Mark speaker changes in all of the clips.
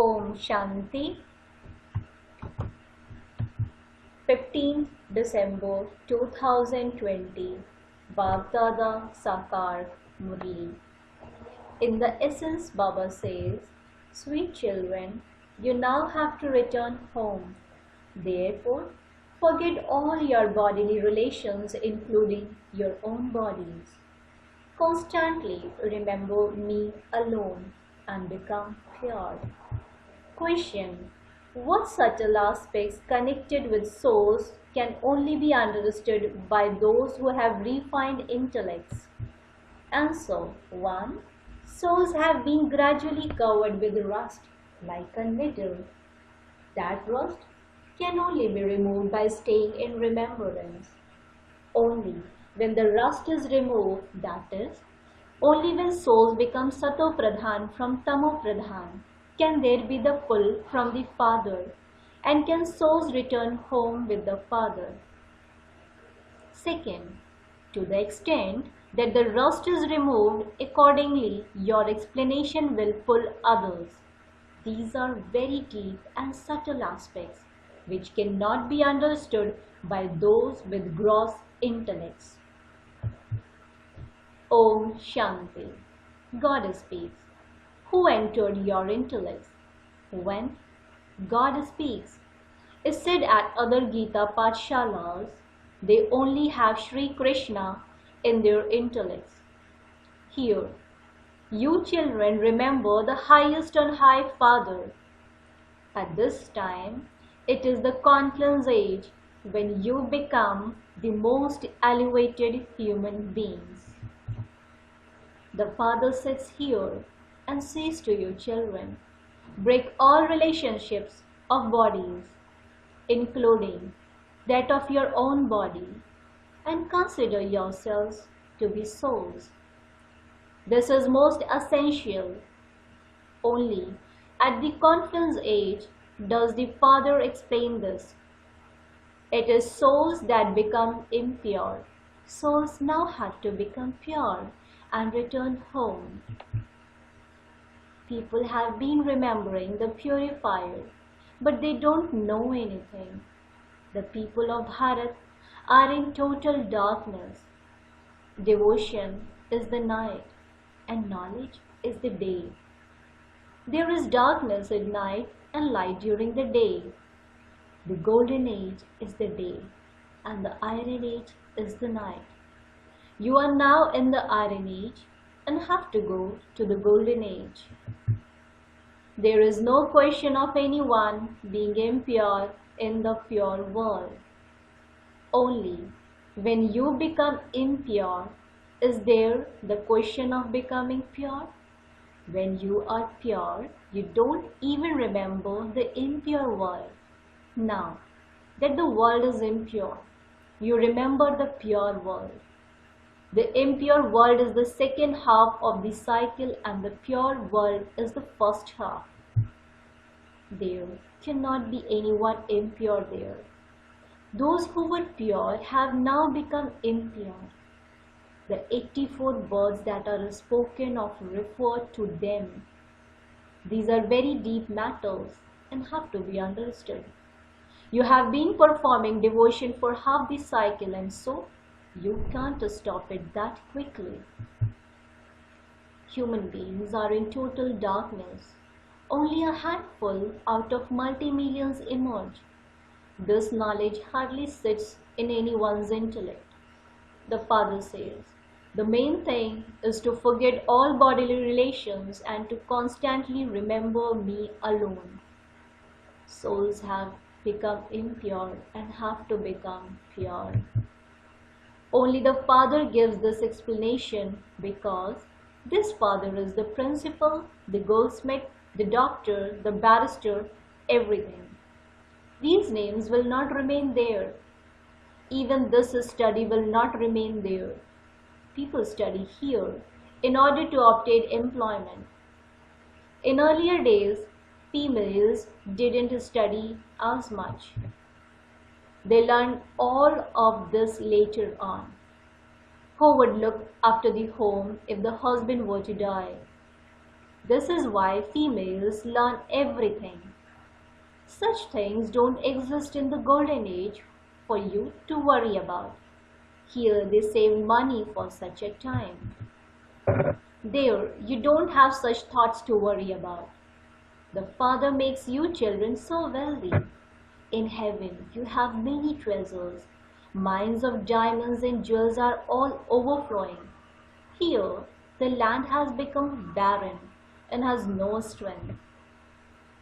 Speaker 1: Om Shanti. 15th December 2020. Baapdada Murli. In the essence, Baba says, "Sweet children, you now have to return home. Therefore, forget all your bodily relations, including your own bodies. Constantly remember me alone and become pure." Question: what subtle aspects connected with souls can only be understood by those who have refined intellects? Answer: 1. Souls have been gradually covered with rust, like a needle. That rust can only be removed by staying in remembrance. Only when the rust is removed, that is, only when souls become Sato Pradhan from Tamo Pradhan, can there be the pull from the Father, and can souls return home with the Father. Second, to the extent that the rust is removed, accordingly your explanation will pull others. These are very deep and subtle aspects which cannot be understood by those with gross intellects. Om Shanti. God speaks. Who entered your intellects? When God speaks, is said at other Gita Pathshalas, they only have Sri Krishna in their intellects. Here, you children remember the highest on high Father. At this time, it is the confluence age when you become the most elevated human beings. The Father sits here and says to you children, break all relationships of bodies, including that of your own body, and consider yourselves to be souls. This is most essential. Only at the confluence age does the Father explain this. It is souls that become impure. Souls now have to become pure and return home. People have been remembering the purifier, but they don't know anything. The people of Bharat are in total darkness. Devotion is the night, and knowledge is the day. There is darkness at night and light during the day. The golden age is the day, and the iron age is the night. You are now in the iron age and have to go to the golden age. There is no question of anyone being impure in the pure world. Only when you become impure is there the question of becoming pure. When you are pure, you don't even remember the impure world. Now that the world is impure, you remember the pure world. The impure world is the second half of the cycle, and the pure world is the first half. There cannot be anyone impure there. Those who were pure have now become impure. The 84 words that are spoken of refer to them. These are very deep matters and have to be understood. You have been performing devotion for half the cycle, and so you can't stop it that quickly. Human beings are in total darkness. Only a handful out of multi-millions emerge. This knowledge hardly sits in anyone's intellect. The Father says, the main thing is to forget all bodily relations and to constantly remember me alone. Souls have become impure and have to become pure. Only the Father gives this explanation because this Father is the principal, the goldsmith, the doctor, the barrister, everything. These names will not remain there. Even this study will not remain there. People study here in order to obtain employment. In earlier days, females didn't study as much. They learned all of this later on. Who would look after the home if the husband were to die? This is why females learn everything. Such things don't exist in the golden age for you to worry about. Here they save money for such a time. There you don't have such thoughts to worry about. The Father makes you children so wealthy. In heaven you have many treasures. Mines of diamonds and jewels are all overflowing. Here the land has become barren and has no strength.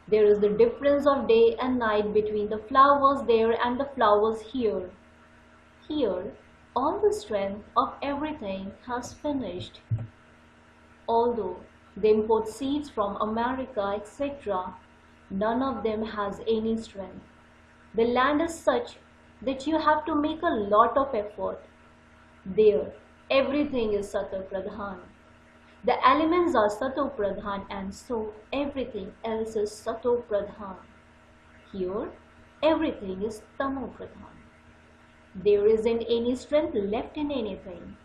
Speaker 1: There is the difference of day and night between the flowers there and the flowers here. Here, all the strength of everything has finished. Although they import seeds from America, etc., none of them has any strength. The land is such that you have to make a lot of effort. There, everything is Sato Pradhan. The elements are Sato Pradhan, and so everything else is Sato Pradhan. Here, everything is Tamo Pradhan. There isn't any strength left in anything.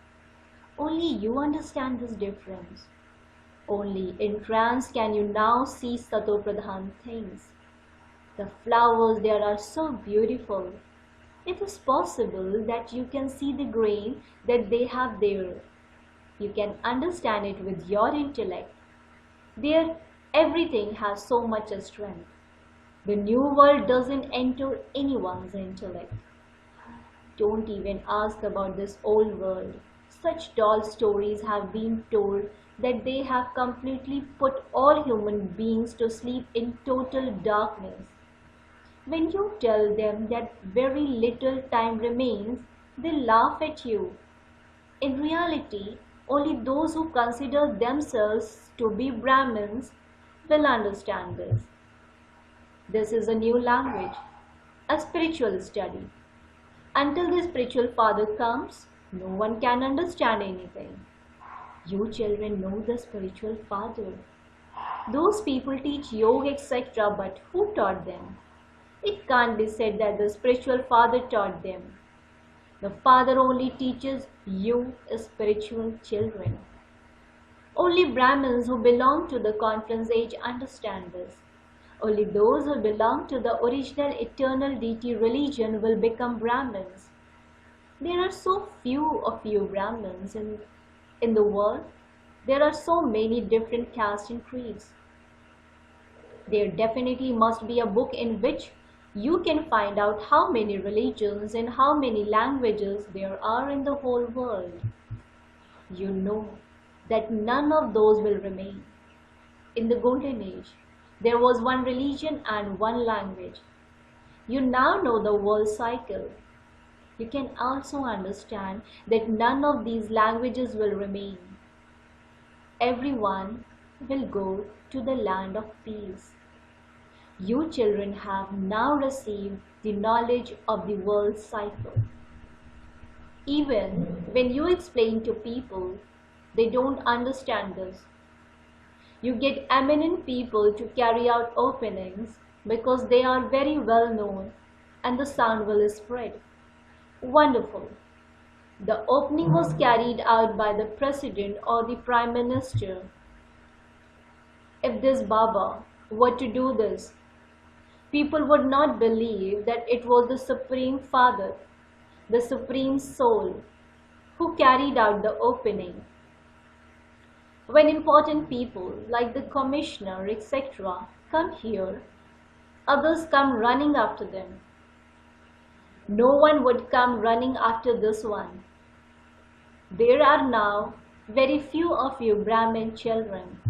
Speaker 1: Only you understand this difference. Only in trance can you now see Sato Pradhan things. The flowers there are so beautiful. It is possible that you can see the grain that they have there. You can understand it with your intellect. There, everything has so much strength. The new world doesn't enter anyone's intellect. Don't even ask about this old world. Such tall stories have been told that they have completely put all human beings to sleep in total darkness. When you tell them that very little time remains, they laugh at you. In reality, only those who consider themselves to be Brahmins will understand this. This is a new language, a spiritual study. Until the spiritual father comes, no one can understand anything. You children know the spiritual father. Those people teach yoga, etc., but who taught them? It can't be said that the spiritual father taught them. The Father only teaches you spiritual children. Only Brahmins who belong to the conference age understand this. Only those who belong to the original eternal deity religion will become Brahmins. There are so few of you Brahmins in the world. There are so many different castes and creeds. There definitely must be a book in which you can find out how many religions and how many languages there are in the whole world. You know that none of those will remain. In the Golden Age, there was one religion and one language. You now know the world cycle. You can also understand that none of these languages will remain. Everyone will go to the land of peace. You children have now received the knowledge of the world cycle. Even when you explain to people, they don't understand this. You get eminent people to carry out openings because they are very well known and the sound will spread. Wonderful. The opening was carried out by the president or the prime minister. If this Baba were to do this, people would not believe that it was the Supreme Father, the Supreme Soul, who carried out the opening. When important people like the commissioner, etc., come here, others come running after them. No one would come running after this one. There are now very few of you Brahmin children.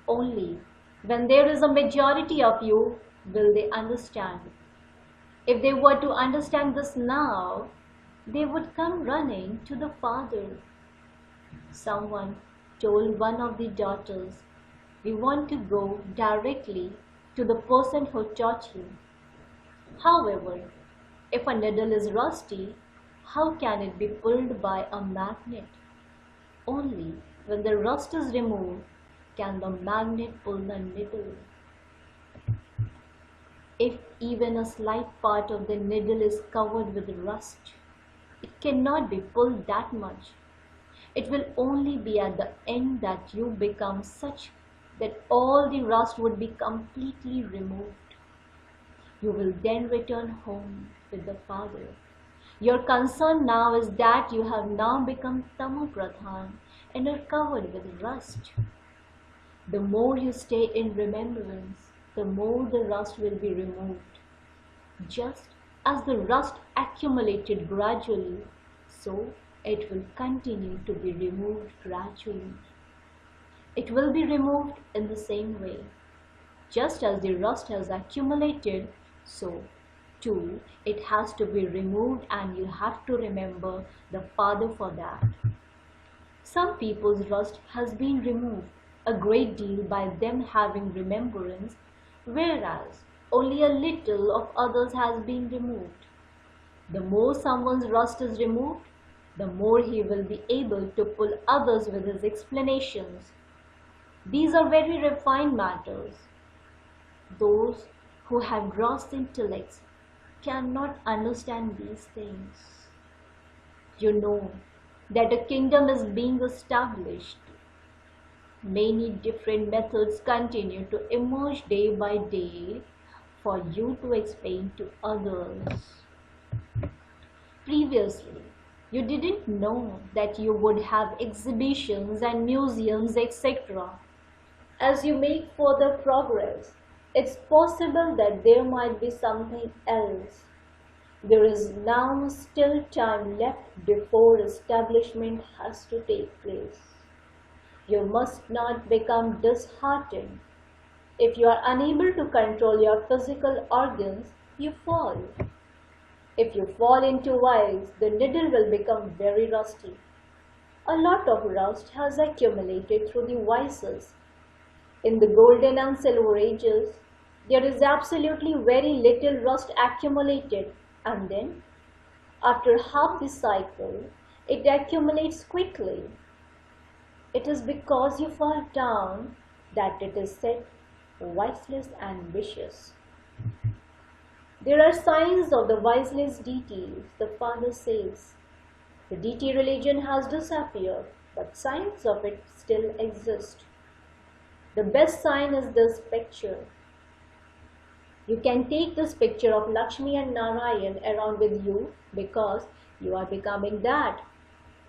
Speaker 1: Only when there is a majority of you will they understand. If they were to understand this now, they would come running to the Father. Someone told one of the daughters, "We want to go directly to the person who taught you." However, if a needle is rusty, how can it be pulled by a magnet? Only when the rust is removed can the magnet pull the needle. If even a slight part of the needle is covered with rust, it cannot be pulled that much. It will only be at the end that you become such that all the rust would be completely removed. You will then return home with the Father. Your concern now is that you have now become Tamopradhan and are covered with rust. The more you stay in remembrance, the more the rust will be removed. Just as the rust accumulated gradually, so it will continue to be removed gradually. It will be removed in the same way. Just as the rust has accumulated, so too it has to be removed, and you have to remember the Father for that. Some people's rust has been removed a great deal by them having remembrance, whereas only a little of others has been removed. The more someone's rust is removed, the more he will be able to pull others with his explanations. These are very refined matters. Those who have gross intellects cannot understand these things. You know that a kingdom is being established. Many different methods continue to emerge day by day for you to explain to others. Previously, you didn't know that you would have exhibitions and museums, etc. As you make further progress, it's possible that there might be something else. There is now still time left before establishment has to take place. You must not become disheartened. If you are unable to control your physical organs, you fall. If you fall into vice, the needle will become very rusty. A lot of rust has accumulated through the vices. In the golden and silver ages, there is absolutely very little rust accumulated, and then, after half the cycle, it accumulates quickly. It is because you fall down that it is said viceless and vicious. There are signs of the viceless deities, the Father says. The deity religion has disappeared, but signs of it still exist. The best sign is this picture. You can take this picture of Lakshmi and Narayan around with you because you are becoming that.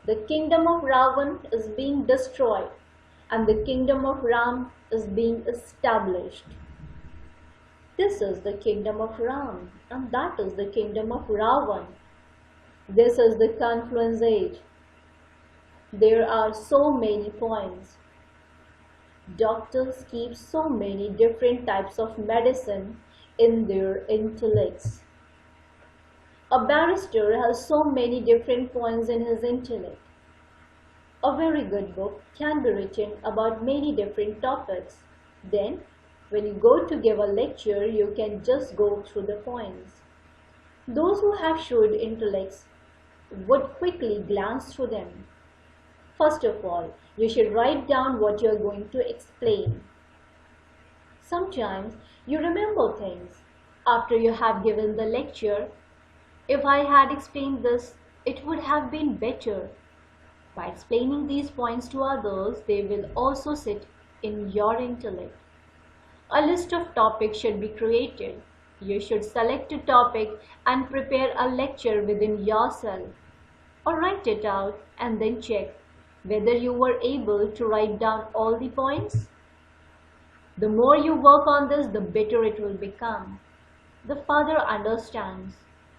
Speaker 1: The kingdom of Ravan is being destroyed and the kingdom of Ram is being established. This is the kingdom of Ram and that is the kingdom of Ravan. This is the confluence age. There are so many points. Doctors keep so many different types of medicine in their intellects. A barrister has so many different points in his intellect. A very good book can be written about many different topics. Then, when you go to give a lecture, you can just go through the points. Those who have shrewd intellects would quickly glance through them. First of all, you should write down what you are going to explain. Sometimes you remember things after you have given the lecture. If I had explained this, it would have been better. By explaining these points to others, they will also sit in your intellect. A list of topics should be created. You should select a topic and prepare a lecture within yourself, or write it out and then check whether you were able to write down all the points. The more you work on this, the better it will become. The Father understands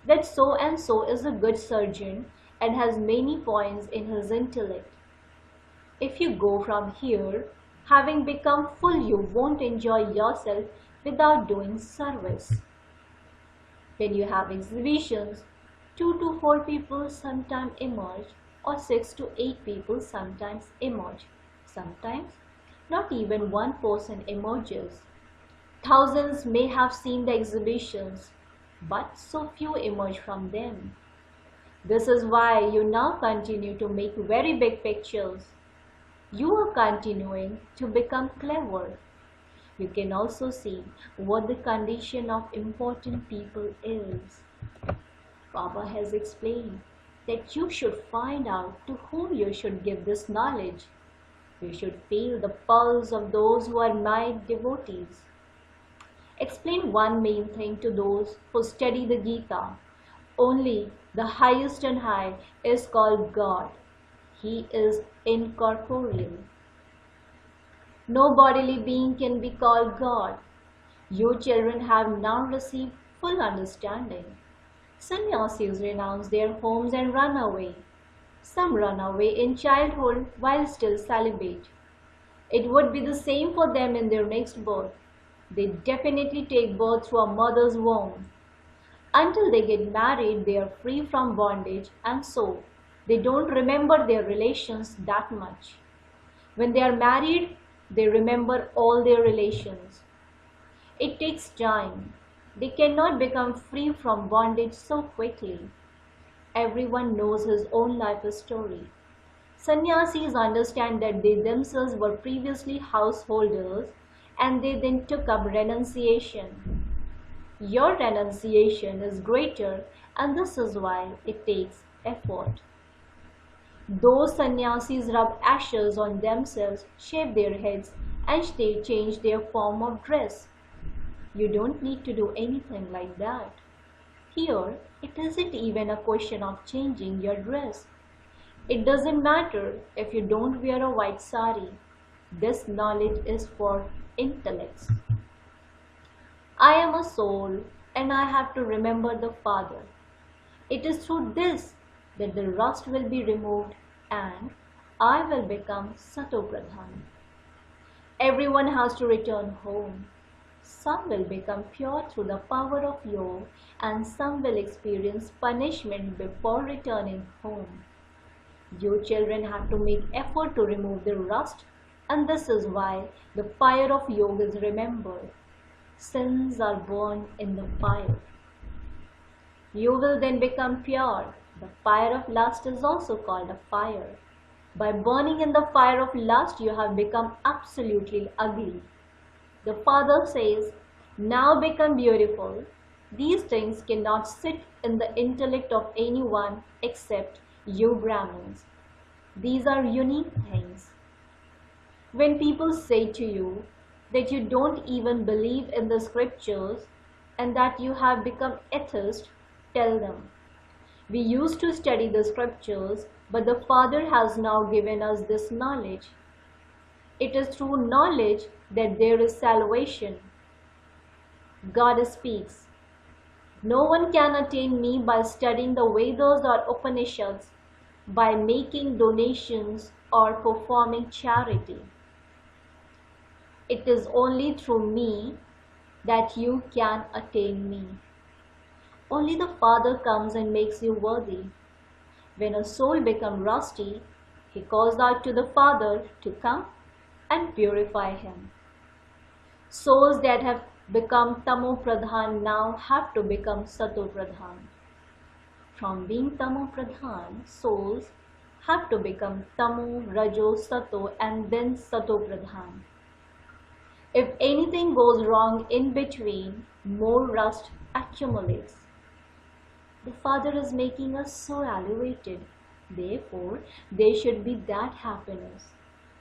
Speaker 1: that so and so is a good surgeon and has many points in his intellect. If you go from here, having become full, you won't enjoy yourself without doing service. When you have exhibitions, 2 to 4 people sometimes emerge, or 6 to 8 people sometimes emerge. Sometimes, not even one person emerges. Thousands may have seen the exhibitions, but so few emerge from them. This is why you now continue to make very big pictures. You are continuing to become clever. You can also see what the condition of important people is. Baba has explained that you should find out to whom you should give this knowledge. You should feel the pulse of those who are my devotees. Explain one main thing to those who study the Gita. Only the highest and high is called God. He is incorporeal. No bodily being can be called God. You children have now received full understanding. Sannyasis renounce their homes and run away. Some run away in childhood while still celibate. It would be the same for them in their next birth. They definitely take birth through a mother's womb. Until they get married, they are free from bondage, and so they don't remember their relations that much. When they are married, they remember all their relations. It takes time. They cannot become free from bondage so quickly. Everyone knows his own life story. Sannyasis understand that they themselves were previously householders and they then took up renunciation. Your renunciation is greater, and this is why it takes effort. Those sannyasis rub ashes on themselves, shave their heads, and they change their form of dress. You don't need to do anything like that. Here, it isn't even a question of changing your dress. It doesn't matter if you don't wear a white sari. This knowledge is for intellects. I am a soul and I have to remember the Father. It is through this that the rust will be removed and I will become Satopradhan. Everyone has to return home. Some will become pure through the power of yoga and some will experience punishment before returning home. You children have to make effort to remove the rust, and this is why the fire of yoga is remembered. Sins are burned in the fire. You will then become pure. The fire of lust is also called a fire. By burning in the fire of lust, you have become absolutely ugly. The Father says, now become beautiful. These things cannot sit in the intellect of anyone except you Brahmins. These are unique things. When people say to you that you don't even believe in the scriptures and that you have become atheist, tell them, we used to study the scriptures, but the Father has now given us this knowledge. It is through knowledge that there is salvation. God speaks. No one can attain me by studying the Vedas or Upanishads, by making donations or performing charity. It is only through me that you can attain me. Only the Father comes and makes you worthy. When a soul becomes rusty, he calls out to the Father to come and purify him. Souls that have become Tamo Pradhan now have to become Sato Pradhan. From being Tamo Pradhan, souls have to become Tamo, Rajo, Sato and then Sato Pradhan. If anything goes wrong in between, more rust accumulates. The Father is making us so elevated. Therefore, there should be that happiness.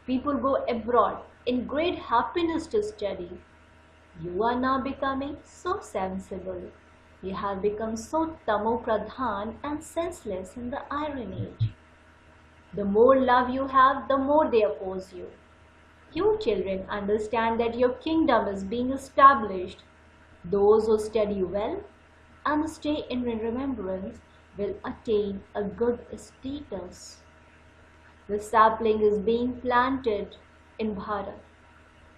Speaker 1: People go abroad in great happiness to study. You are now becoming so sensible. You have become so Tamo Pradhan and senseless in the Iron Age. The more love you have, the more they oppose you. You children understand that your kingdom is being established. Those who study well and stay in remembrance will attain a good status. The sapling is being planted in Bharat.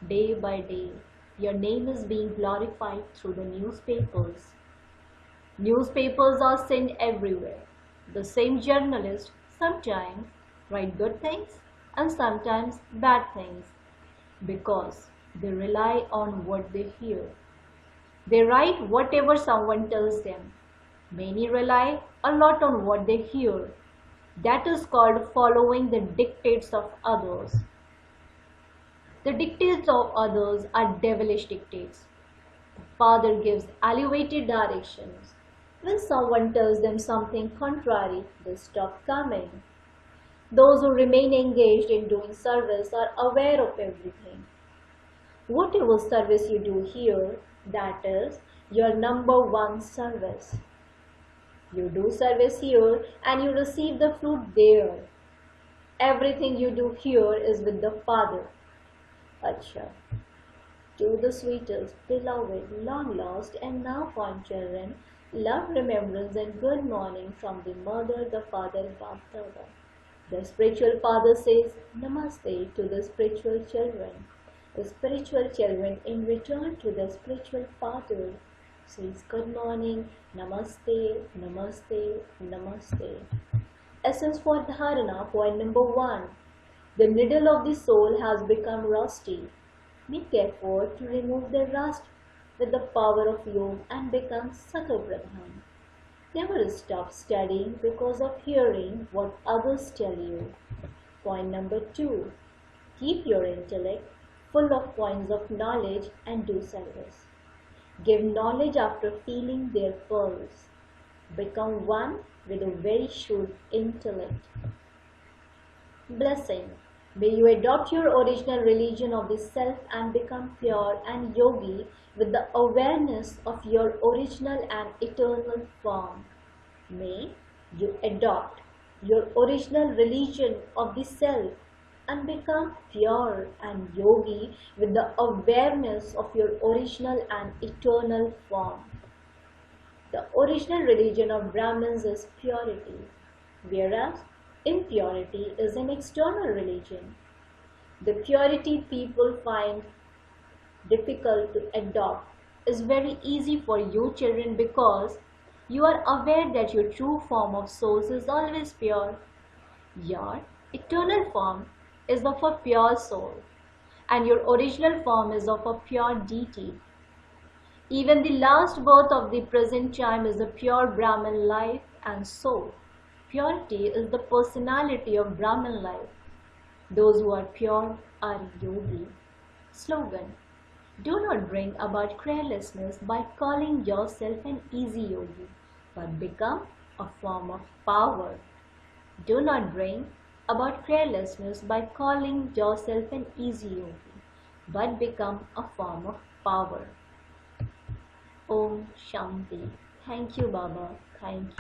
Speaker 1: Day by day, your name is being glorified through the newspapers. Newspapers are sent everywhere. The same journalists sometimes write good things and sometimes bad things because they rely on what they hear. They write whatever someone tells them. Many rely a lot on what they hear. That is called following the dictates of others. The dictates of others are devilish dictates. The Father gives elevated directions. When someone tells them something contrary, they stop coming. Those who remain engaged in doing service are aware of everything. Whatever service you do here, that is your number one service. You do service here and you receive the fruit there. Everything you do here is with the Father. Acha. To the sweetest, beloved, long lost and now found children, love, remembrance and good morning from the mother, the father, Baapdada. The spiritual father says Namaste to the spiritual children. The spiritual children in return to the spiritual father says good morning, Namaste, Namaste, Namaste. Essence for Dharana, point number 1. The needle of the soul has become rusty. Make effort to remove the rust with the power of yoga and become Sakal Brahman. Never stop studying because of hearing what others tell you. Point number 2. Keep your intellect full of points of knowledge and do service. Give knowledge after feeling their pulse. Become one with a very shrewd intellect. Blessing. May you adopt your original religion of the self and become pure and yogi with the awareness of your original and eternal form. May you adopt your original religion of the self and become pure and yogi with the awareness of your original and eternal form. The original religion of Brahmins is purity, whereas impurity is an external religion. The purity people find difficult to adopt is very easy for you children because you are aware that your true form of source is always pure. Your eternal form is of a pure soul and your original form is of a pure deity. Even the last birth of the present time is a pure Brahman life and soul. Purity is the personality of Brahman life. Those who are pure are yogi. Slogan. Do not bring about carelessness by calling yourself an easy yogi, but become a form of power. Do not bring about carelessness by calling yourself an easy yogi, but become a form of power. Om Shanti. Thank you, Baba. Thank you.